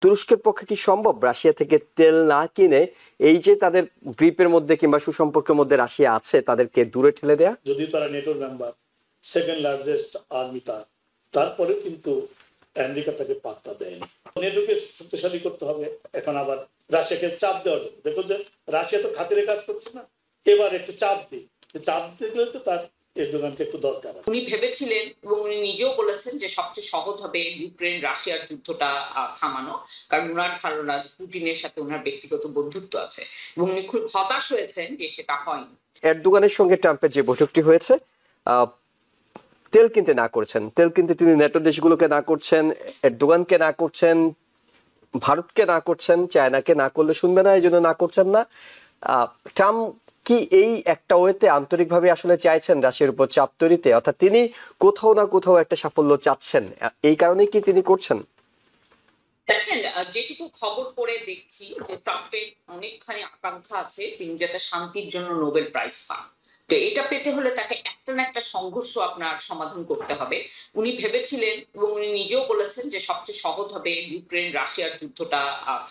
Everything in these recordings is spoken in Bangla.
তুরস্কের পক্ষে কি সম্ভব রাশিয়া থেকে তেল না কিনে এই যে তাদের গ্রিপের মধ্যে কিংবা সুসম্পর্কের মধ্যে রাশিয়া আছে তাদেরকে দূরে ঠেলে দেয়া? যদি তারা নেটোর মেম্বার, সেকেন্ড লার্জেস্ট আর্মি তারপরে কিন্তু আমেরিকা তাকে পাত্তা দেয়নি। নেটোকে শক্তিশালী করতে হবে। এখন আবার রাশিয়াকে চাপ দেওয়ার জন্য, দেখো যে রাশিয়া তো খাতিরে কাজ করছে না, এবার একটু চাপ দিই, চাপ দিলে তো তার এরদোগানকে একটু দরকার। উনি ভেবেছিলেন এবং উনি নিজেও বলেছেন যে সবচেয়ে সহজ হবে ইউক্রেন রাশিয়ার যুদ্ধটা থামানো, কারণ ওনার ধারণা পুতিনের সাথে ওনার ব্যক্তিগত বন্ধুত্ব আছে এবং উনি খুব হতাশ হয়েছেন যে সেটা হয়নি। এরদোগানের সঙ্গে ট্রাম্পের যে বৈঠকটি হয়েছে, তেল কিনতে না করছেন, তেল কিনতে তিনি নেটো দেশগুলোকে না করছেন, এরদোগানকে না করছেন, ভারতকে না করছেন, চায়নাকে না করলে শুনবে না, এই জন্য না করছেন না। ট্রাম্প কি এই একটা ওয়েতে আন্তরিকভাবে আসলে চাইছেন রাশিয়ার উপর চাপ তৈরিতে, অর্থাৎ তিনি কোথাও না কোথাও একটা সাফল্য চাচ্ছেন, এই কারণেই কি তিনি করছেন? দেখেন, যেটুকু খবর পড়ে দেখছি যে ট্রাম্পের অনেকখানি আকাঙ্ক্ষা আছে তিনি যাতে শান্তির জন্য নোবেল প্রাইজ পান। তো এটা পেতে হলে তাকে একটা না একটা সংঘর্ষ আপনার সমাধান করতে হবে। উনি ভেবেছিলেন এবং উনি নিজেও বলেছেন যে সবচেয়ে সহজ হবে ইউক্রেন রাশিয়ার যুদ্ধটা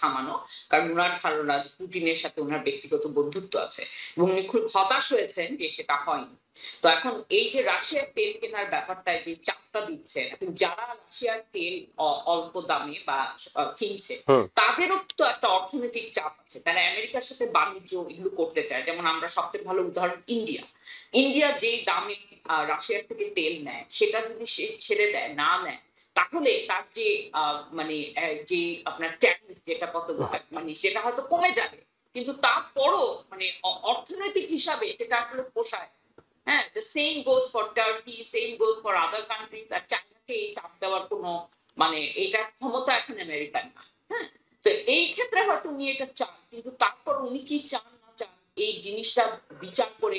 থামানো, কারণ ওনার ধারণা পুতিনের সাথে ওনার ব্যক্তিগত বন্ধুত্ব আছে এবং উনি খুব হতাশ হয়েছেন যে সেটা হয়নি। তো এখন এই যে রাশিয়ার তেল কেনার ব্যাপারটায় যে চাপটা দিচ্ছে, এখন যারা রাশিয়ার তেল অল্প দামে বা কিনছে তাদেরও তো একটা অর্থনৈতিক চাপ আছে, তারা আমেরিকার সাথে বাণিজ্য এগুলো করতে চায়। যেমন আমরা সবচেয়ে ভালো উদাহরণ ইন্ডিয়া যে দামে রাশিয়ার থেকে তেল নেয় সেটা যদি সে ছেড়ে দেয়, না নেয়, তাহলে তার যে মানে যে আপনার ট্যারিফ যেটা কত মানে সেটা হয়তো কমে যাবে, কিন্তু তারপরও মানে অর্থনৈতিক হিসাবে সেটা আসলে পোষায়। হ্যাঁ, the same goes for Turkey, same goes for other countries. আর চায়নাকে এই চাপ দেওয়ার কোনো মানে এটার ক্ষমতা এখন আমেরিকার না। হ্যাঁ, তো এই ক্ষেত্রে হয়তো উনি এটা চান, কিন্তু তারপর উনি কি চান না চান এই জিনিসটা বিচার করে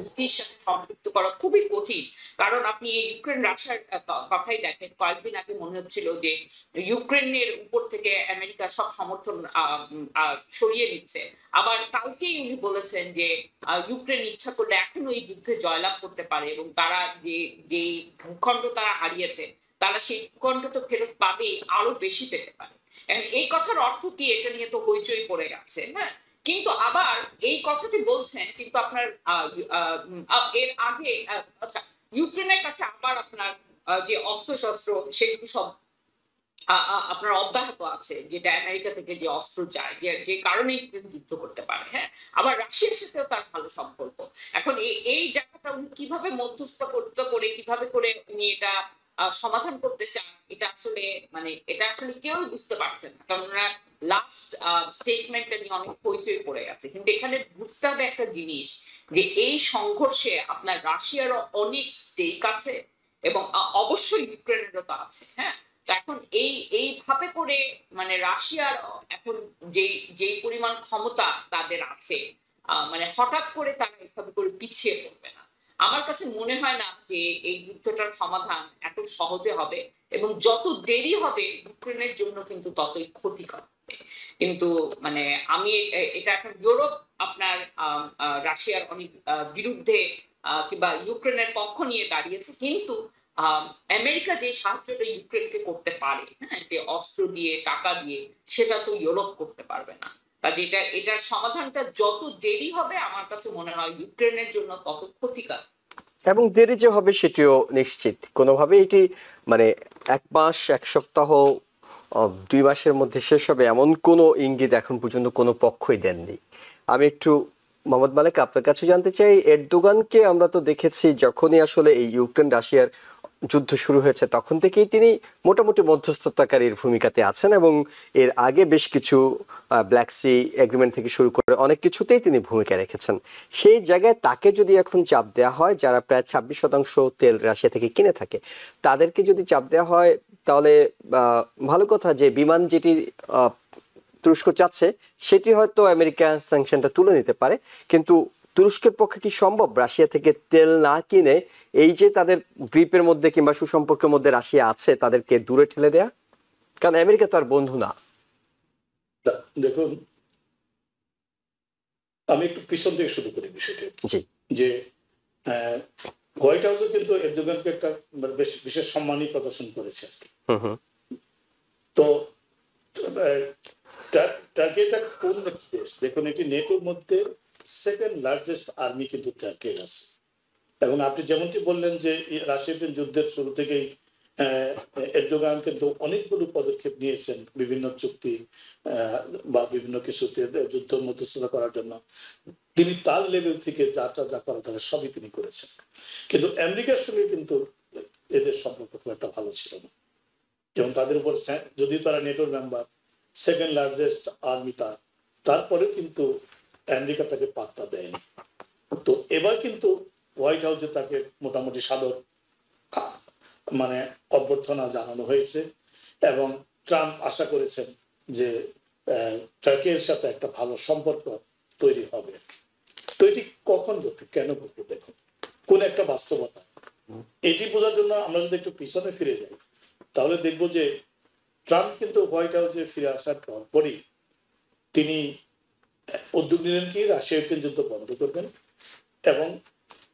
নীতির সাথে সম্পৃক্ত করা খুবই কঠিন। কারণ আপনি এই ইউক্রেন রাশিয়ার কথাই দেখেন, কয়েকদিন আগে মনে হচ্ছিল যে ইউক্রেনের উপর থেকে আমেরিকা সব সমর্থন সরিয়ে নিচ্ছে, আবার কালকেই উনি বলেছেন যে ইউক্রেন ইচ্ছা করলে এখনো এই যুদ্ধে জয়লাভ করতে পারে এবং তারা যে ভূখণ্ড তারা হারিয়েছে তারা সেই ভূখণ্ড তো ফেরত পাবে, আরো বেশি পেতে পারে। এই কথার অর্থ কি, এটা নিয়ে তো হইচই পড়ে গেছে। হ্যাঁ, কিন্তু আবার এই কথাটি বলছেন কিন্তু আপনার এর আগে আচ্ছা ইউক্রেনের কাছে আবার আপনার যে অস্ত্র শস্ত্র সেগুলো সব আপনার অব্যাহত আছে, যেটা আমেরিকা থেকে যে অস্ত্র যায়, যে কারণে যুদ্ধ করতে পারে। হ্যাঁ, আবার রাশিয়ার সাথেও তার ভালো সম্পর্ক। এখন এই জায়গাটা উনি কিভাবে মধ্যস্থ করতে করে কিভাবে করে উনি এটা সমাধান করতে চান, এটা আসলে মানে এটা আসলে কেউ বুঝতে পারছেন না, কারণ ওনার লাস্ট স্টেটমেন্টটা নিয়ে অনেক হইচই পড়ে গেছে। কিন্তু এখানে বুঝতে হবে একটা জিনিস, যে এই সংঘর্ষে আপনার রাশিয়ারও অনেক স্টেক আছে এবং অবশ্যই ইউক্রেনেরও তো আছে। হ্যাঁ, এখন এইভাবে করে মানে রাশিয়ার এখন যেই পরিমাণ ক্ষমতা তাদের আছে, মানে হঠাৎ করে তারা এইভাবে করে পিছিয়ে পড়বে না। আমার কাছে মনে হয় না যে এই যুদ্ধটার সমাধান এত সহজে হবে, এবং যত দেরি হবে ইউক্রেনের জন্য কিন্তু ততই ক্ষতিকর হবে। কিন্তু মানে আমি এটা এখন ইউরোপ আপনার রাশিয়ার অনেক বিরুদ্ধে কিংবা ইউক্রেনের পক্ষ নিয়ে দাঁড়িয়েছে, কিন্তু আমেরিকা যে সাহায্যটা ইউক্রেনকে করতে পারে, হ্যাঁ, যে অস্ত্র দিয়ে টাকা দিয়ে, সেটা তো ইউরোপ করতে পারবে না। কাজে এটার সমাধানটা যত দেরি হবে আমার কাছে মনে হয় ইউক্রেনের জন্য তত ক্ষতিকর। এবং দেরি যে হবে সেটিও নিশ্চিত, কোনোভাবে এটি মানে 1 মাস 1 সপ্তাহ 2 মাসের মধ্যে শেষ হবে এমন কোনো ইঙ্গিত এখন পর্যন্ত কোনো পক্ষই দেননি। আমি একটু মোহাম্মদ মালেক আপনার কাছে জানতে চাই, এরদোগানকে আমরা তো দেখেছি যখনই আসলে এই ইউক্রেন রাশিয়ার যুদ্ধ শুরু হয়েছে তখন থেকেই তিনি মোটামুটি মধ্যস্থতাকারীর ভূমিকাতে আছেন, এবং এর আগে বেশ কিছু ব্ল্যাক সি এগ্রিমেন্ট থেকে শুরু করে অনেক কিছুতেই তিনি ভূমিকা রেখেছেন। সেই জায়গায় তাকে যদি এখন চাপ দেওয়া হয়, যারা প্রায় 26% তেল রাশিয়া থেকে কিনে থাকে তাদেরকে যদি চাপ দেওয়া হয়, তাহলে ভালো কথা যে বিমান যেটি তুরস্ক চাচ্ছে সেটি হয়তো আমেরিকা স্যাংশনটা তুলে নিতে পারে, কিন্তু তুরস্কের পক্ষে কি সম্ভব রাশিয়া থেকে তেল না কিনে এই যে তাদের গ্রিপের মধ্যে কিংবা সুসম্পর্কের মধ্যে রাশিয়া আছে তাদেরকে দূরে ঠেলে দেয়া? কারণ আমেরিকা তো আর বন্ধু না। দেখুন, আমি একটু পিছন থেকে শুরু করি বিষয়টি। জি, যে হোয়াইট হাউসে কিন্তু এরদোগানকে একটা বিশেষ সম্মানই প্রদর্শন করেছে। তো টার্কি এটা কোন দেশ? দেখুন, এটি নেটোর মধ্যে সেকেন্ড লার্জেস্ট আর্মি কিন্তু টার্কির আছে। এবং আপনি যেমনটি বললেন যে রাশিয়া ইউক্রেন যুদ্ধের শুরু থেকেই এরদোগান কিন্তু অনেকগুলো পদক্ষেপ নিয়েছেন বিভিন্ন চুক্তি বা বিভিন্ন কিছুতে যুদ্ধ মধ্যস্থতা করার জন্য। তিনি তার লেভেল থেকে যা করার দরকার সবই তিনি করেছেন। কিন্তু আমেরিকার সঙ্গে কিন্তু এদের সম্পর্ক খুব একটা ভালো ছিল না। এবং তাদের উপর যদিও তারা নেটোর মেম্বার, সেকেন্ড লার্জেস্ট আর্মি তারপরে কিন্তু আমেরিকা তাকে পাত্তা দেয়নি। তো এবার কিন্তু হোয়াইট হাউসে তাকে মোটামুটি সাদর মানে অভ্যর্থনা জানানো হয়েছে এবং ট্রাম্প আশা করেছেন যে টার্কির সাথে একটা ভালো সম্পর্ক তৈরি হবে। তো এটি কখন ঘটবে, কেন ঘটবে? দেখুন, কোন একটা বাস্তবতা এটি বোঝার জন্য আমরা যদি একটু পিছনে ফিরে যাই, তাহলে দেখবো যে ট্রাম্প কিন্তু হোয়াইট হাউসে ফিরে আসার পরই তিনি উদ্যোগ নিলেন কি রাশিয়া ইউক্রেন যুদ্ধ বন্ধ করবেন এবং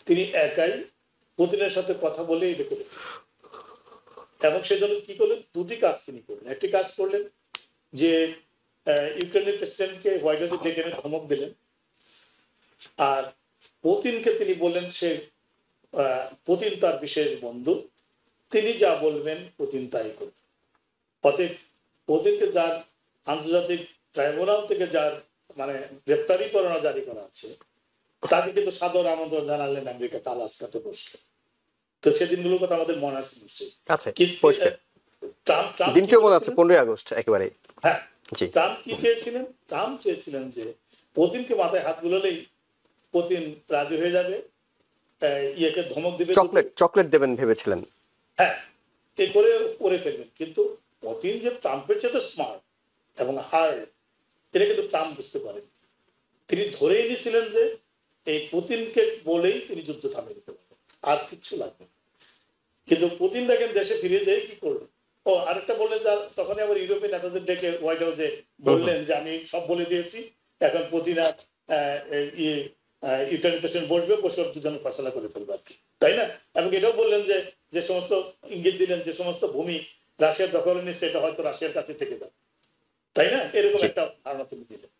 তিনি একাই পুতিনের সাথে কথা বলে এটা করলেন। এবং সেজন্য কি করলেন? দুটি কাজ তিনি করলেন। একটি কাজ করলেন যে ইউক্রেনের প্রেসিডেন্টকে হোয়াইট হাউসে ডেকে এনে ধমক দিলেন, আর পুতিনকে তিনি বললেন সে পুতিন তার বিশেষ বন্ধু, তিনি যা বলবেন পুতিন তাই করবেন। অতএব পুতিনকে যার আন্তর্জাতিক ট্রাইব্যুনাল থেকে যার মানে গ্রেপ্তারি পরোয়ানা জারি করা আছে, তাকে কিন্তু সাদর আমন্ত্রণ জানালেন আমেরিকা আলাস্কাতে বসে। তো সেদিনগুলোর কথা আমাদের মনে আছে নিশ্চয়ই। আচ্ছা, পরিষ্কার দিনটিও মনে আছে, 15 আগস্ট একেবারে। হ্যাঁ, ট্রাম্প কি চেয়েছিলেন? ট্রাম্প চেয়েছিলেন যে পুতিনকে মাথায় হাত বুলালেই পুতিন রাজি হয়ে যাবে, ইয়েকে ধমক দিবে, চকলেট দেবেন ভেবেছিলেন। হ্যাঁ, এ করে ফেলবেন। কিন্তু পুতিন যে ট্রাম্পের চেয়ে স্মার্ট এবং হার্ড, এটা কিন্তু ট্রাম্প বুঝতে পারেন। তিনি ধরেই নিয়েছিলেন যে এই পুতিনকে বলেই তিনি যুদ্ধ থামিয়ে দিতে পারবেন, আর কিচ্ছু লাগবে। কিন্তু পুতিন দেখেন দেশে ফিরে যেয়ে কি করলেন? ও আরেকটা বললেন, তখনই আবার ইউরোপীয় নেতাদের ডেকে হোয়াইট হাউসে বললেন যে আমি সব বলে দিয়েছি, এখন পুতিন আর ইউক্রেন প্রেসিডেন্ট বসবে, বসে দুজনে ফয়সালা করে ফেলবে আর কি, তাই না? এবং এটাও বললেন যে যে সমস্ত ইঙ্গিত দিলেন, যে সমস্ত ভূমি রাশিয়ার দখলে নিচ্ছে এটা হয়তো রাশিয়ার কাছে থেকে যাবে, তাই না? এরকম একটা ধারণা তিনি দিলেন।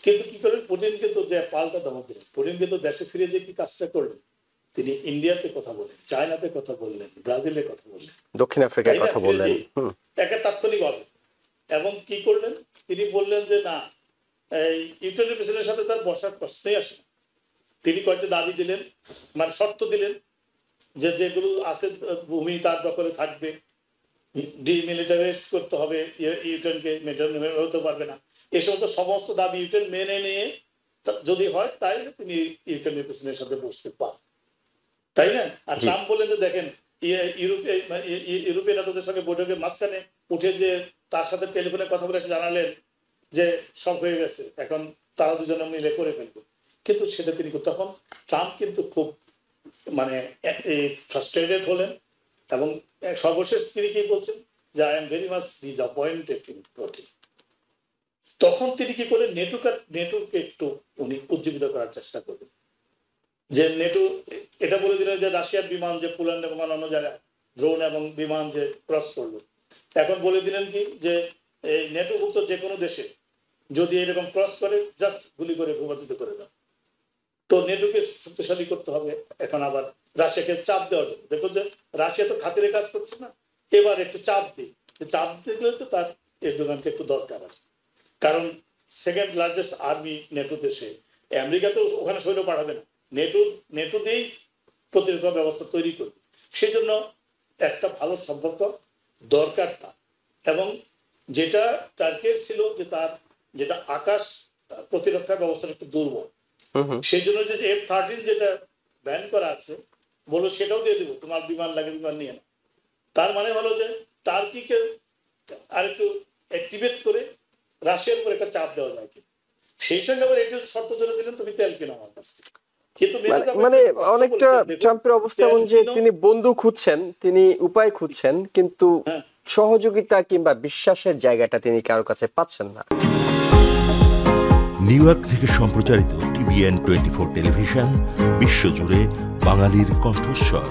কিন্তু কি করলেন? পুতিন কিন্তু যে পাল্টা ধমক দিলেন। পুতিন কিন্তু দেশে ফিরে যে কি কাজটা করলেন, তিনি ইন্ডিয়াতে কথা বললেন, চায়নাতে কথা বললেন, ব্রাজিলে কথা বললেন, দক্ষিণ আফ্রিকায় কথা বললেন একে তাৎক্ষণিক হবে। এবং কি করলেন? তিনি বললেন যে না, এই ইউক্রেনের প্রেসিডেন্টের সাথে তার বসার প্রশ্নই আসে না। তিনি কয়েকটা দাবি দিলেন, মানে শর্ত দিলেন যে যেগুলো আছে ভূমি তার দখলে থাকবে, ডিমিলিটারাইজ করতে হবে, ইউক্রেনকে মিলিটারি হতে পারবে না, এই সমস্ত দাবি ইউক্রেন মেনে নিয়ে যদি হয় তাই তিনি ইউক্রেনের প্রেসিডেন্টের সাথে বসতে পারেন, তাই না? আর ট্রাম্প বললেন যে দেখেন ইউরোপীয় নেতাদের সঙ্গে বৈঠকের মাঝখানে উঠে যে তার সাথে টেলিফোনে কথা বলে জানালেন যে সব হয়ে গেছে, এখন তারা দুজনে মিলে করে ফেলবে। কিন্তু সেটা তিনি তখন ট্রাম্প কিন্তু খুব মানে ফ্রাস্ট্রেটেড হলেন এবং সর্বশেষ তিনি কি বলছেন যে I am very much disappointed in Putin. তখন তিনি কি করলেন? নেটোকে একটু উনি উজ্জীবিত করার চেষ্টা করলেন, যে নেটো এটা বলে দিলেন যে রাশিয়ার বিমান যে পোল্যান্ড এবং অন্য জায়গায় ড্রোন এবং বিমান যে ক্রস করলো, এখন বলে দিলেন কি যে এই নেটোভুক্ত যে কোনো দেশে যদি এরকম ক্রস করে জাস্ট গুলি করে ভূপাতিত করে দাও। তো নেটোকে শক্তিশালী করতে হবে এখন আবার রাশিয়াকে চাপ দেওয়ার জন্য। দেখো যে রাশিয়া তো খাতিরে কাজ করছে না, এবার একটু চাপ দিই, চাপ দিলে তো তার এরদোগানকে একটু দরকার আছে। কারণ সেকেন্ড লার্জেস্ট আর্মি নেটো দেশে, আমেরিকা তো ওখানে সৈন্য পাঠাবে না, নেটো দিয়েই প্রতিরক্ষা ব্যবস্থা তৈরি করবে। সেই জন্য একটা ভালো সম্পর্ক দরকার তার। এবং যেটা টার্কির ছিল যে তার যেটা আকাশ প্রতিরক্ষা ব্যবস্থাটা একটু দুর্বল, সেই জন্য যে F-13 যেটা ব্যান করা আছে, বলো সেটাও দিয়ে দেবো, তোমার বিমান লাগে, বিমান নিয়ে না। তার মানে হলো যে টার্কিকে আরেকটু অ্যাক্টিভেট করে রাশিয়ার উপর একটা চাপ দেওয়া যায়। সেই সঙ্গে আবার একটু শর্ত জন্য দিলেন, তুমি তেল কিনো আমার কাছ থেকে। কিন্তু মানে অনেকটা ট্রাম্পের অবস্থা এমন যে তিনি বন্ধু খুঁজছেন, তিনি উপায় খুঁজছেন, কিন্তু সহযোগিতা কিংবা বিশ্বাসের জায়গাটা তিনি কারোর কাছে পাচ্ছেন না। নিউ ইয়র্ক থেকে সম্প্রচারিত TVN 24 টেলিভিশন বিশ্বজুড়ে বাঙালির কণ্ঠস্বর।